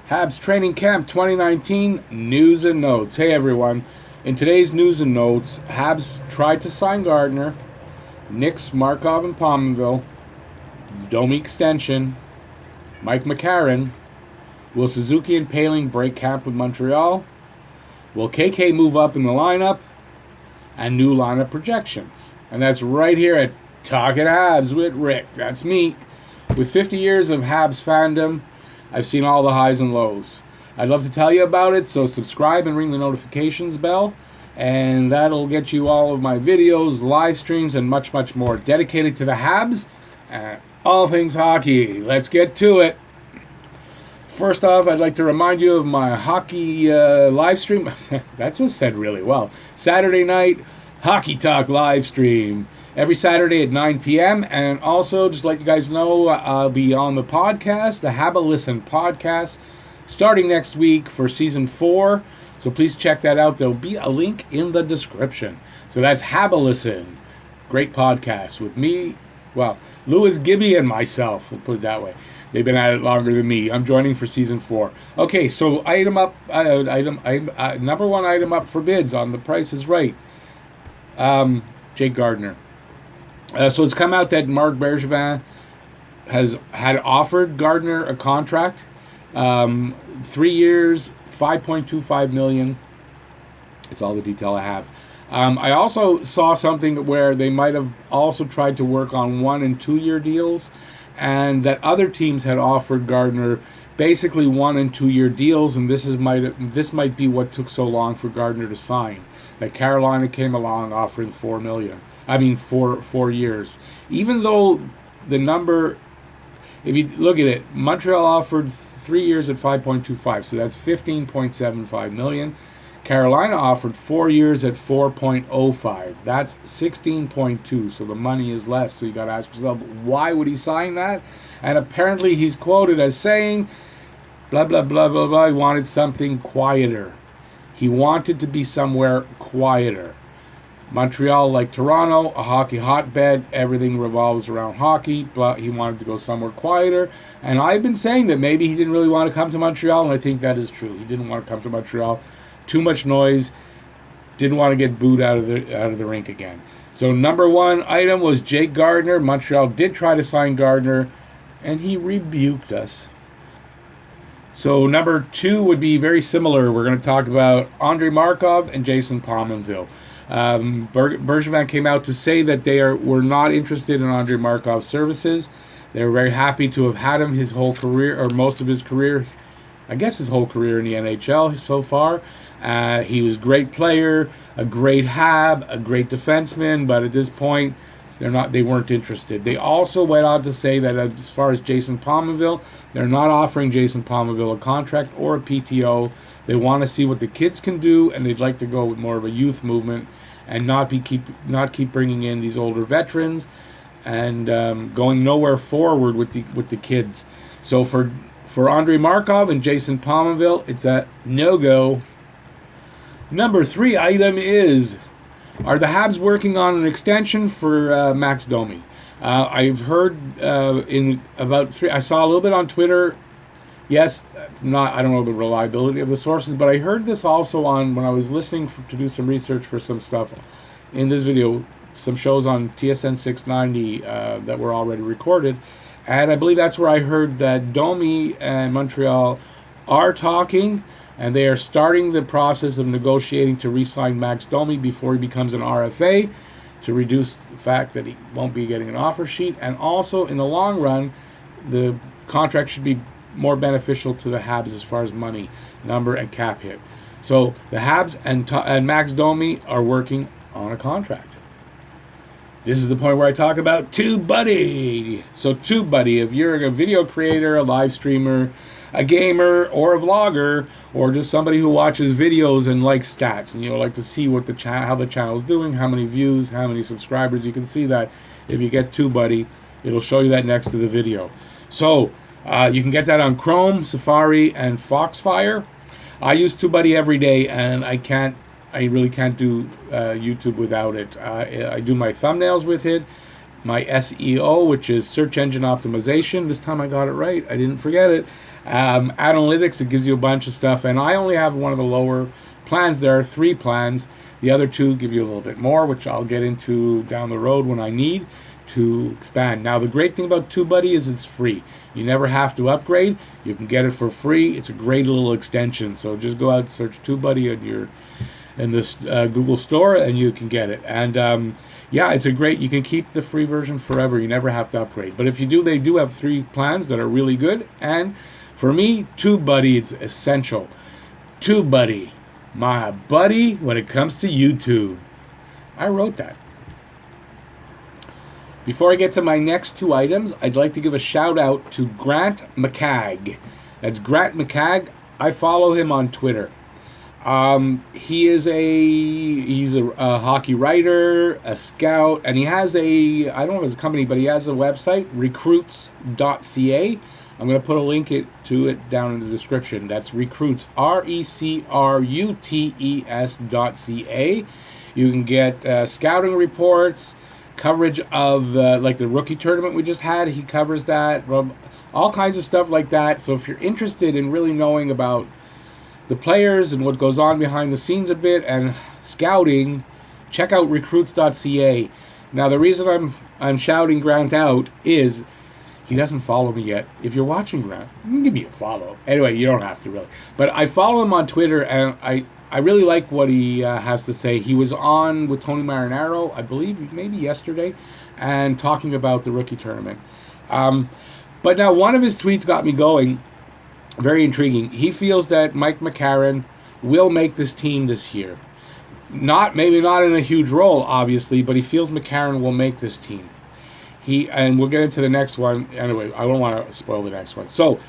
Habs Training Camp 2019 News and Notes. Hey everyone. In today's News and Notes, Habs tried to sign Gardner, nix Markov and Pominville, Domi extension, Mike McCarron. Will Suzuki and Paling break camp with Montreal? Will KK move up in the lineup? And new lineup projections. And that's right here at Talking Habs with Rick. That's me. With 50 years of Habs fandom, I've seen all the highs and lows. I'd love to tell you about it, so subscribe and ring the notifications bell, and that'll get you all of my videos, live streams, and much, much more dedicated to the Habs and all things hockey. Let's get to it. First off, I'd like to remind you of my hockey live stream. That was said really well. Saturday night Hockey Talk live stream. Every Saturday at 9 p.m. And also, just let you guys know, I'll be on the podcast, the Have a Listen podcast, starting next week for Season 4. So please check that out. There'll be a link in the description. So that's Have a Listen. Great podcast with me, well, Louis Gibby and myself. We'll put it that way. They've been at it longer than me. I'm joining for Season 4. Okay, so number one item up for bids on The Price is Right. Jake Gardner. So it's come out that Marc Bergevin had offered Gardner a contract, 3 years, $5.25 million. It's all the detail I have. I also saw something where they might have also tried to work on 1 and 2 year deals, and that other teams had offered Gardner basically 1 and 2 year deals, and this might be what took so long for Gardner to sign. That Carolina came along offering $4 million. For 4 years. Even though the number, if you look at it, Montreal offered 3 years at 5.25, so that's $15.75 million. Carolina offered 4 years at 4.05. That's 16.2, so the money is less. So you got to ask yourself, why would he sign that? And apparently he's quoted as saying, blah, blah, blah, blah, blah, he wanted something quieter. He wanted to be somewhere quieter. Montreal, like Toronto, a hockey hotbed. Everything revolves around hockey. But he wanted to go somewhere quieter. And I've been saying that maybe he didn't really want to come to Montreal, and I think that is true. He didn't want to come to Montreal. Too much noise. Didn't want to get booed out of the rink again. So number one item was Jake Gardner. Montreal did try to sign Gardner, and he rebuked us. So number 2 would be very similar. We're going to talk about Andrei Markov and Jason Pominville. Bergevin came out to say that they were not interested in Andrei Markov's services. They were very happy to have had him his whole career, or most of his career, I guess his whole career in the NHL so far. He was a great player, a great Hab, a great defenseman, but at this point, they weren't interested. They also went on to say that as far as Jason Pominville, they're not offering Jason Pominville a contract or a PTO. They want to see what the kids can do, and they'd like to go with more of a youth movement and not keep bringing in these older veterans and going nowhere forward with the kids. So for Andrei Markov and Jason Pominville, it's a no-go. Number 3 item is, are the Habs working on an extension for Max Domi? I've heard I saw a little bit on Twitter. Yes, I don't know the reliability of the sources, but I heard this also when I was listening to do some research for some stuff in this video, some shows on TSN 690 that were already recorded, and I believe that's where I heard that Domi and Montreal are talking, and they are starting the process of negotiating to re-sign Max Domi before he becomes an RFA, to reduce the fact that he won't be getting an offer sheet, and also in the long run, the contract should be more beneficial to the Habs as far as money, number, and cap hit. So the Habs and Max Domi are working on a contract. This is the point where I talk about TubeBuddy. So TubeBuddy, if you're a video creator, a live streamer, a gamer, or a vlogger, or just somebody who watches videos and likes stats, and like to see what how the channel's doing, how many views, how many subscribers, you can see that if you get TubeBuddy. It'll show you that next to the video. So you can get that on Chrome, Safari, and Foxfire. I use TubeBuddy every day, and I really can't do YouTube without it. I do my thumbnails with it, my SEO, which is search engine optimization. This time I got it right. I didn't forget it. Analytics, it gives you a bunch of stuff, and I only have one of the lower plans. There are 3 plans. The other 2 give you a little bit more, which I'll get into down the road when I need to expand. Now, the great thing about TubeBuddy is it's free. You never have to upgrade. You can get it for free. It's a great little extension. So just go out and search TubeBuddy in this Google store, and you can get it. And yeah, it's a great. You can keep the free version forever. You never have to upgrade. But if you do, they do have 3 plans that are really good. And for me, TubeBuddy is essential. TubeBuddy, my buddy when it comes to YouTube. I wrote that. Before I get to my next 2 items, I'd like to give a shout out to Grant McCagg. That's Grant McCagg. I follow him on Twitter. He's a hockey writer, a scout, and he has I don't know if it's a company, but he has a website, recruits.ca. I'm going to put a link to it down in the description. That's recruits, recruutes.ca. You can get scouting reports, coverage of like the rookie tournament we just had. He covers that, all kinds of stuff like that. So if you're interested in really knowing about the players and what goes on behind the scenes a bit and scouting, check out recruits.ca. Now, the reason I'm shouting Grant out is he doesn't follow me yet. If you're watching, Grant, give me a follow. Anyway, you don't have to really. But I follow him on Twitter, and I really like what he has to say. He was on with Tony Marinaro, I believe, maybe yesterday, and talking about the rookie tournament. But now one of his tweets got me going. Very intriguing. He feels that Mike McCarron will make this team this year. Maybe not in a huge role, obviously, but he feels McCarron will make this team. And we'll get into the next one. Anyway, I don't want to spoil the next one. So,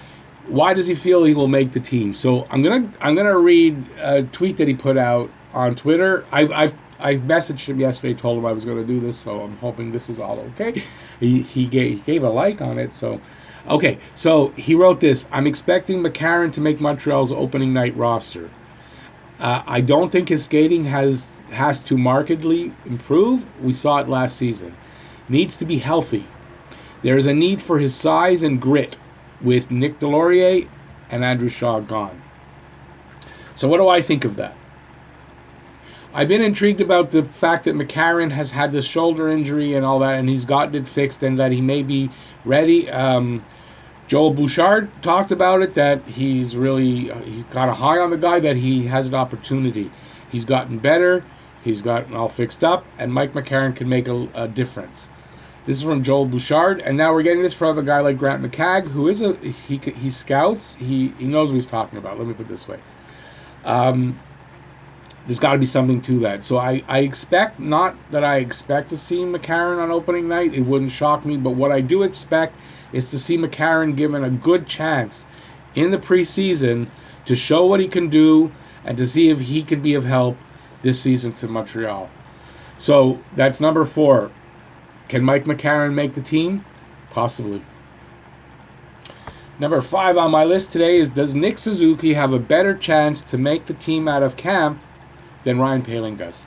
why does he feel he will make the team? So I'm gonna read a tweet that he put out on Twitter. I messaged him yesterday, told him I was going to do this, so I'm hoping this is all okay. He gave a like on it, so. Okay, so he wrote this. I'm expecting McCarron to make Montreal's opening night roster. I don't think his skating has to markedly improve. We saw it last season. Needs to be healthy. There is a need for his size and grit with Nick Delorier and Andrew Shaw gone. So what do I think of that? I've been intrigued about the fact that McCarron has had this shoulder injury and all that, and he's gotten it fixed and that he may be ready. Joel Bouchard talked about it, that he's got a high on the guy, that he has an opportunity. He's gotten better, he's gotten all fixed up, and Mike McCarron can make a difference. This is from Joel Bouchard, and now we're getting this from a guy like Grant McCagg, who is he scouts, he knows what he's talking about. Let me put it this way. There's got to be something to that. So I expect, not that I expect to see McCarron on opening night. It wouldn't shock me. But what I do expect is to see McCarron given a good chance in the preseason to show what he can do and to see if he can be of help this season to Montreal. So that's number 4. Can Mike McCarron make the team? Possibly. Number 5 on my list today is, does Nick Suzuki have a better chance to make the team out of camp than Ryan Poehling does?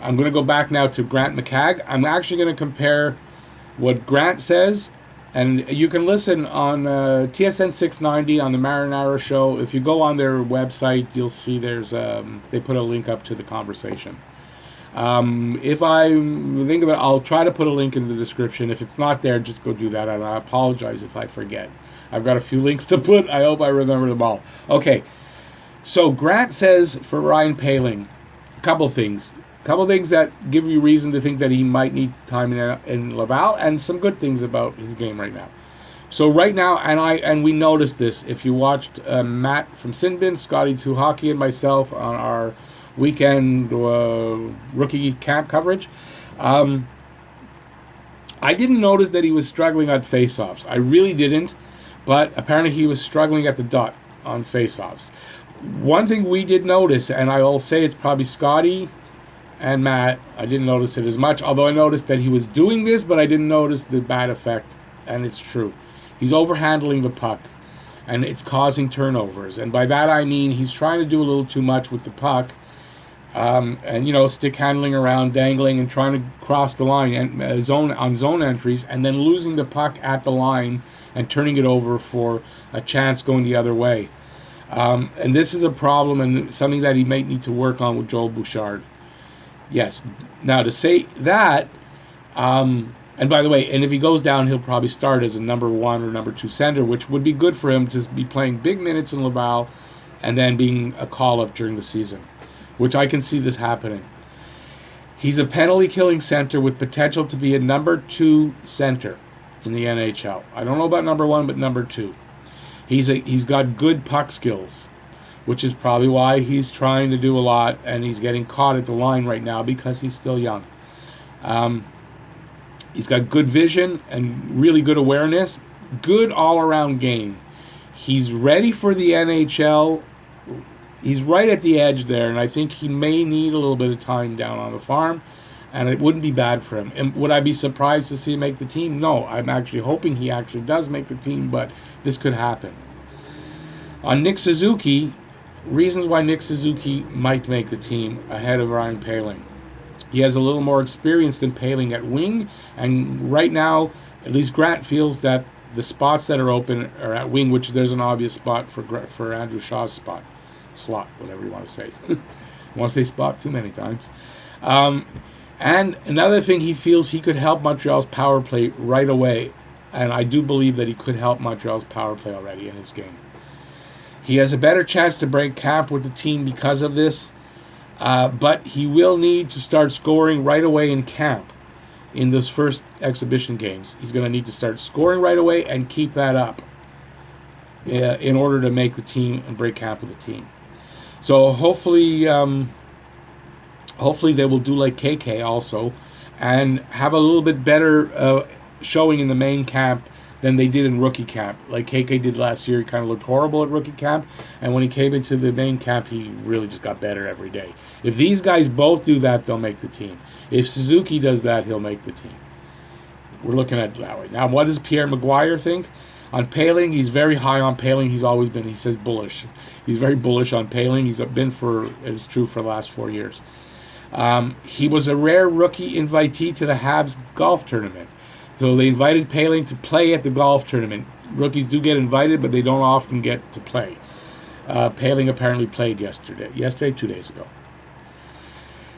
I'm going to go back now to Grant McCagg. I'm actually going to compare what Grant says, and you can listen on TSN 690 on the Marinara Show. If you go on their website, you'll see they put a link up to the conversation. If I think of it, I'll try to put a link in the description. If it's not there, just go do that, and I apologize if I forget. I've got a few links to put. I hope I remember them all. Okay, so Grant says for Ryan Poehling, a couple things that give you reason to think that he might need time in Laval, and some good things about his game right now. So right now, and we noticed this, if you watched Matt from Sinbin, Scotty 2 Hockey, and myself on our weekend rookie camp coverage, I didn't notice that he was struggling on faceoffs. I really didn't, but apparently he was struggling at the dot on faceoffs. One thing we did notice, and I will say it's probably Scotty and Matt, I didn't notice it as much, although I noticed that he was doing this, but I didn't notice the bad effect, and it's true. He's overhandling the puck, and it's causing turnovers, and by that I mean he's trying to do a little too much with the puck, and stick handling around, dangling, and trying to cross the line and zone entries, and then losing the puck at the line and turning it over for a chance going the other way. And this is a problem and something that he might need to work on with Joel Bouchard. Yes. Now to say that, and by the way, and if he goes down, he'll probably start as a number 1 or number 2 center, which would be good for him to be playing big minutes in Laval and then being a call-up during the season, which I can see this happening. He's a penalty-killing center with potential to be a number 2 center in the NHL. I don't know about number 1, but number 2. He's got good puck skills, which is probably why he's trying to do a lot, and he's getting caught at the line right now because he's still young. He's got good vision and really good awareness, good all-around game. He's ready for the NHL. He's right at the edge there, and I think he may need a little bit of time down on the farm, and it wouldn't be bad for him. And would I be surprised to see him make the team? No, I'm actually hoping he actually does make the team, but this could happen. On Nick Suzuki, reasons why Nick Suzuki might make the team ahead of Ryan Poehling. He has a little more experience than Poehling at wing, and right now, at least Grant feels that the spots that are open are at wing, which there's an obvious spot for Andrew Shaw's slot, whatever you want to say. I want to say spot too many times. And another thing, he feels he could help Montreal's power play right away, and I do believe that he could help Montreal's power play already in his game. He has a better chance to break camp with the team because of this, but he will need to start scoring right away in camp in those first exhibition games. He's going to need to start scoring right away and keep that up in order to make the team and break camp with the team. So hopefully they will do like KK also and have a little bit better showing in the main camp than they did in rookie camp. Like KK did last year, he kind of looked horrible at rookie camp, and when he came into the main camp, he really just got better every day. If these guys both do that, they'll make the team. If Suzuki does that, he'll make the team. We're looking at it that way. Now, what does Pierre Maguire think? On Poehling, he's very high on Poehling. He's always been, he says, bullish. He's very bullish on Poehling. He's been it's true for the last 4 years. He was a rare rookie invitee to the Habs golf tournament. So they invited Poehling to play at the golf tournament. Rookies do get invited, but they don't often get to play. Poehling apparently played yesterday, 2 days ago.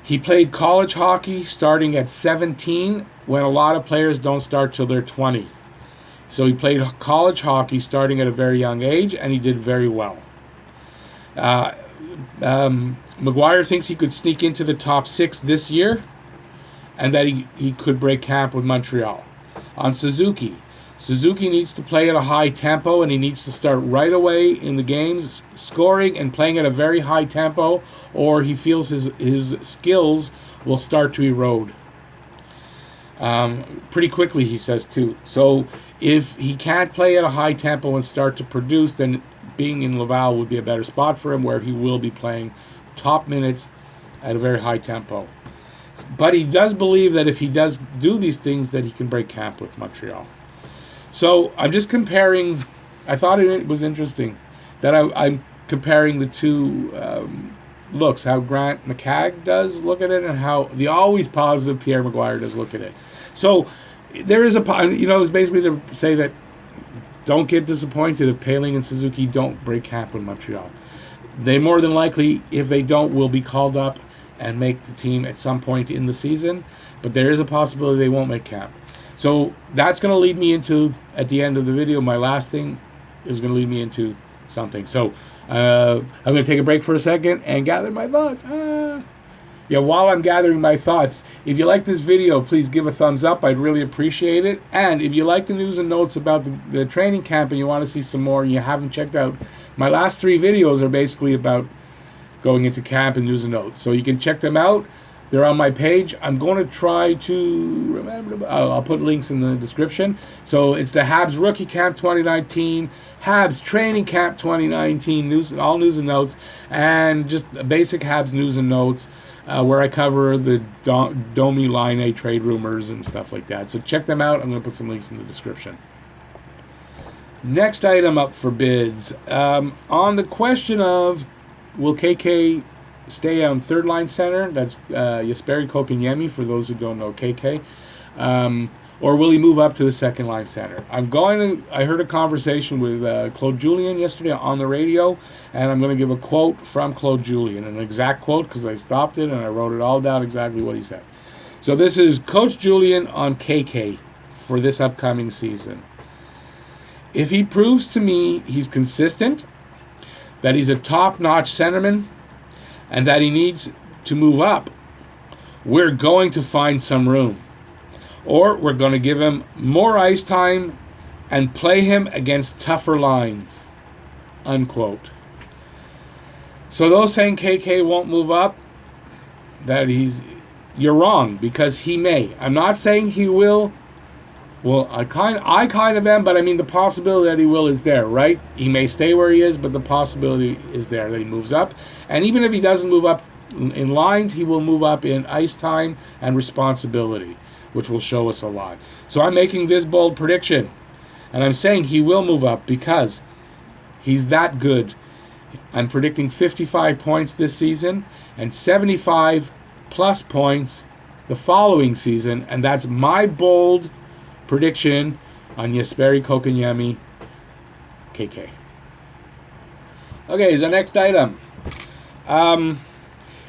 He played college hockey starting at 17, when a lot of players don't start till they're 20. So he played college hockey starting at a very young age, and he did very well. Maguire thinks he could sneak into the top 6 this year, and that he could break camp with Montreal. On Suzuki needs to play at a high tempo, and he needs to start right away in the games, scoring and playing at a very high tempo, or he feels his skills will start to erode. Pretty quickly, he says, too. So if he can't play at a high tempo and start to produce, then being in Laval would be a better spot for him, where he will be playing top minutes at a very high tempo. But he does believe that if he does do these things, that he can break camp with Montreal. So I'm just comparing. I thought it was interesting that I'm comparing the two looks, how Grant McCagg does look at it and how the always positive Pierre Maguire does look at it. So there is it's basically to say that don't get disappointed if Poehling and Suzuki don't break camp with Montreal. They more than likely, if they don't, will be called up and make the team at some point in the season, but there is a possibility they won't make camp. So that's going to lead me into, at the end of the video, my last thing is going to lead me into something. So I'm going to take a break for a second and gather my thoughts. While I'm gathering my thoughts, if you like this video, please give a thumbs up. I'd really appreciate it. And if you like the news and notes about the training camp and you want to see some more and you haven't checked out, my last 3 videos are basically about going into camp and news and notes. So you can check them out. They're on my page. I'm going to try to remember. I'll put links in the description. So it's the Habs Rookie Camp 2019, Habs Training Camp 2019, all news and notes, and just basic Habs news and notes, where I cover the Domi Line A trade rumors and stuff like that. So check them out. I'm going to put some links in the description. Next item up for bids. On the question of will KK stay on third line center? That's Jesperi Kotkaniemi, for those who don't know KK. Or will he move up to the second line center? I heard a conversation with Claude Julien yesterday on the radio, and I'm going to give a quote from Claude Julien, an exact quote, because I stopped it and I wrote it all down exactly what he said. So this is Coach Julien on KK for this upcoming season. If he proves to me he's consistent, that he's a top-notch centerman, and that he needs to move up, we're going to find some room. Or we're going to give him more ice time and play him against tougher lines. Unquote. So those saying KK won't move up, you're wrong, because he may. I'm not saying he will. Well, I kind of am, but I mean the possibility that he will is there, right? He may stay where he is, but the possibility is there that he moves up. And even if he doesn't move up in lines, he will move up in ice time and responsibility, which will show us a lot. So I'm making this bold prediction, and I'm saying he will move up because he's that good. I'm predicting 55 points this season and 75 plus points the following season, and that's my bold prediction on Jesperi Kotkaniemi, KK. Okay, so next item.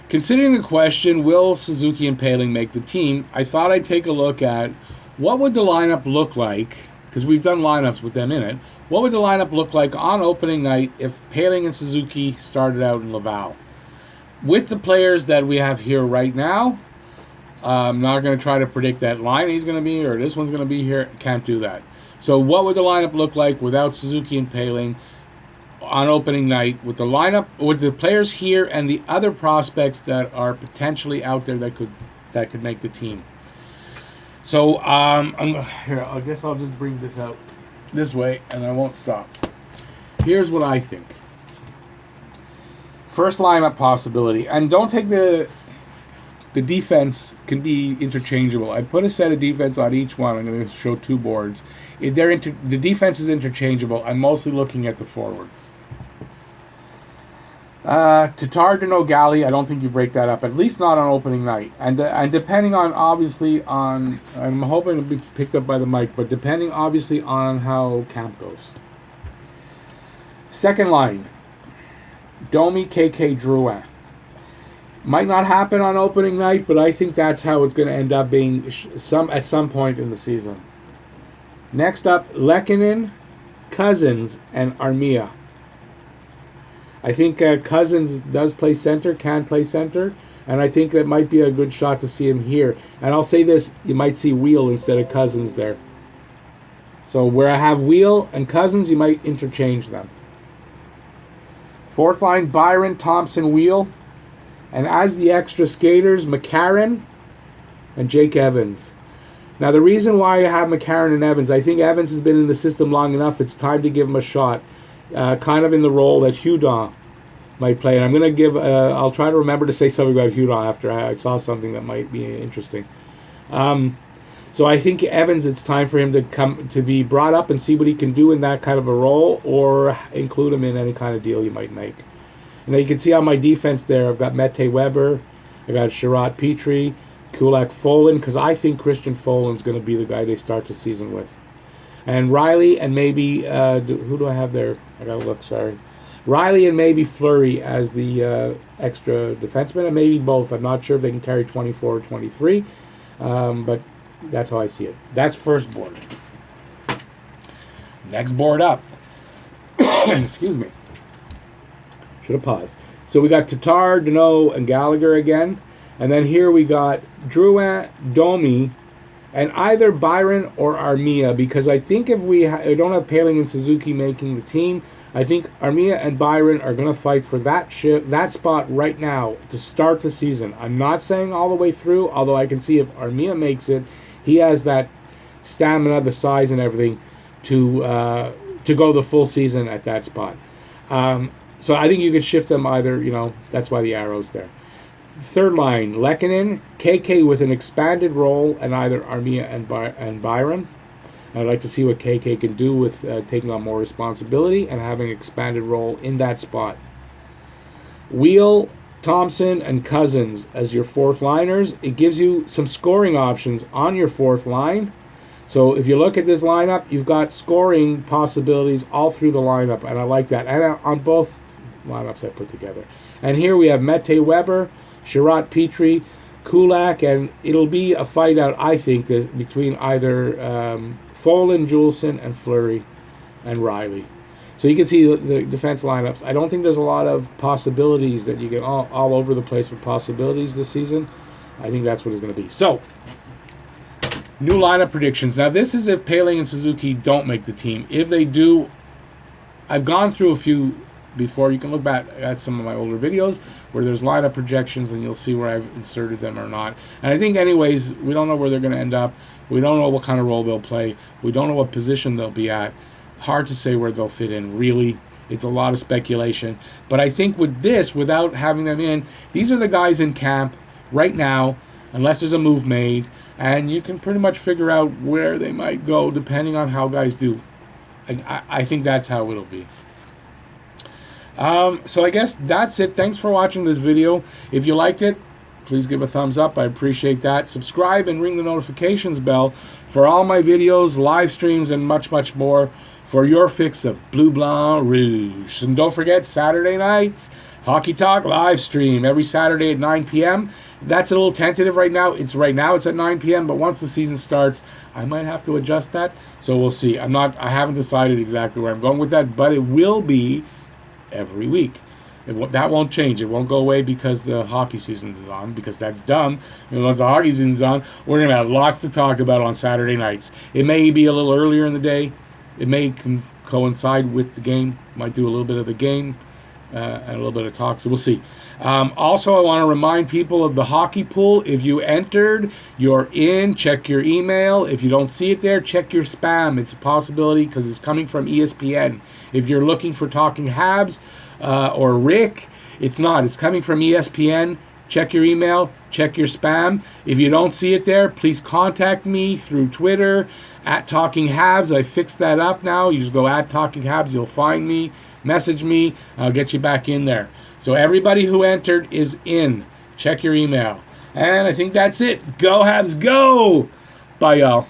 Considering the question, will Suzuki and Poehling make the team, I thought I'd take a look at what would the lineup look like, because we've done lineups with them in it. What would the lineup look like on opening night if Poehling and Suzuki started out in Laval? With the players that we have here right now, I'm not going to try to predict that line he's going to be or this one's going to be here. Can't do that. So what would the lineup look like without Suzuki and Poehling on opening night, with the lineup, with the players here and the other prospects that are potentially out there that could make the team? So here, I guess I'll just bring this out this way and I won't stop. Here's what I think. First lineup possibility, and don't take the defense can be interchangeable. I put a set of defense on each one. I'm going to show two boards. The defense is interchangeable. I'm mostly looking at the forwards. Tatar, Danault, Galley, I don't think you break that up, at least not on opening night. And depending on, obviously, I'm hoping to be picked up by the mic, but depending, obviously, on how camp goes. Second line, Domi, KK, Drouin. Might not happen on opening night, but I think that's how it's going to end up being at some point in the season. Next up, Lehkonen, Cousins, and Armia. I think Cousins does play center, can play center, and I think that might be a good shot to see him here. And I'll say this, you might see Wheel instead of Cousins there. So where I have Wheel and Cousins, you might interchange them. Fourth line, Byron, Thompson, Wheel. And as the extra skaters, McCarron and Jake Evans. Now, the reason why I have McCarron and Evans, I think Evans has been in the system long enough. It's time to give him a shot, kind of in the role that Hudon might play. And I'm going to give, I'll try to remember to say something about Hudon after I saw something that might be interesting. So I think Evans, it's time for him to be brought up and see what he can do in that kind of a role, or include him in any kind of deal you might make. Now you can see on my defense there, I've got Mete Weber, I got Sherrod Petrie, Kulak Folan, because I think Christian Folan's going to be the guy they start the season with. And Riley and maybe, who do I have there? I got to look, sorry. Riley and maybe Fleury as the extra defenseman, and maybe both. I'm not sure if they can carry 24 or 23, but that's how I see it. That's first board. Next board up. Excuse me. Should have paused. So we got Tatar, Danault, and Gallagher again. And then here we got Drouin, Domi, and either Byron or Armia, because I think if we don't have Poehling and Suzuki making the team, I think Armia and Byron are going to fight for that spot right now to start the season. I'm not saying all the way through, although I can see if Armia makes it, he has that stamina, the size, and everything to go the full season at that spot. So I think you could shift them either, that's why the arrow's there. Third line, Lehkonen, KK with an expanded role, and either Armia and Byron. I'd like to see what KK can do with taking on more responsibility and having an expanded role in that spot. Wheel, Thompson and Cousins as your fourth liners. It gives you some scoring options on your fourth line. So if you look at this lineup, you've got scoring possibilities all through the lineup, and I like that. And on both lineups I put together. And here we have Mete Weber, Sherratt Petrie, Kulak, and it'll be a fight out, I think, between either Folin, Juleson, and Fleury and Riley. So you can see the defense lineups. I don't think there's a lot of possibilities that you get all over the place with possibilities this season. I think that's what it's going to be. So, new lineup predictions. Now, this is if Poehling and Suzuki don't make the team. If they do, I've gone through a few before. You can look back at some of my older videos where there's lineup projections, and you'll see where I've inserted them or not. And I think, anyways, we don't know where they're going to end up. We don't know what kind of role they'll play. We don't know what position they'll be at. Hard to say where they'll fit in, really. It's a lot of speculation. But I think with this, without having them in, these are the guys in camp right now, unless there's a move made, and you can pretty much figure out where they might go depending on how guys do. I think that's how it'll be. So I guess that's it. Thanks for watching this video. If you liked it, please give a thumbs up. I appreciate that. Subscribe and ring the notifications bell for all my videos, live streams, and much, much more for your fix of Bleu Blanc Rouge. And don't forget, Saturday nights, Hockey Talk live stream every Saturday at 9 p.m. That's a little tentative right now. It's at 9 p.m., but once the season starts, I might have to adjust that. So we'll see. I haven't decided exactly where I'm going with that, but it will be every week. That won't change. It won't go away because the hockey season is on, because that's dumb. And once the hockey season's on, we're going to have lots to talk about on Saturday nights. It may be a little earlier in the day. It may coincide with the game. Might do a little bit of the game and a little bit of talk. So we'll see. Also, I want to remind people of the hockey pool. If you entered, you're in. Check your email. If you don't see it there, check your spam. It's a possibility because it's coming from ESPN. If you're looking for Talking Habs or Rick, it's not. It's coming from ESPN. Check your email. Check your spam. If you don't see it there, please contact me through Twitter at Talking Habs. I fixed that up now. You just go at Talking Habs. You'll find me. Message me. I'll get you back in there. So everybody who entered is in. Check your email. And I think that's it. Go Habs, go! Bye, y'all.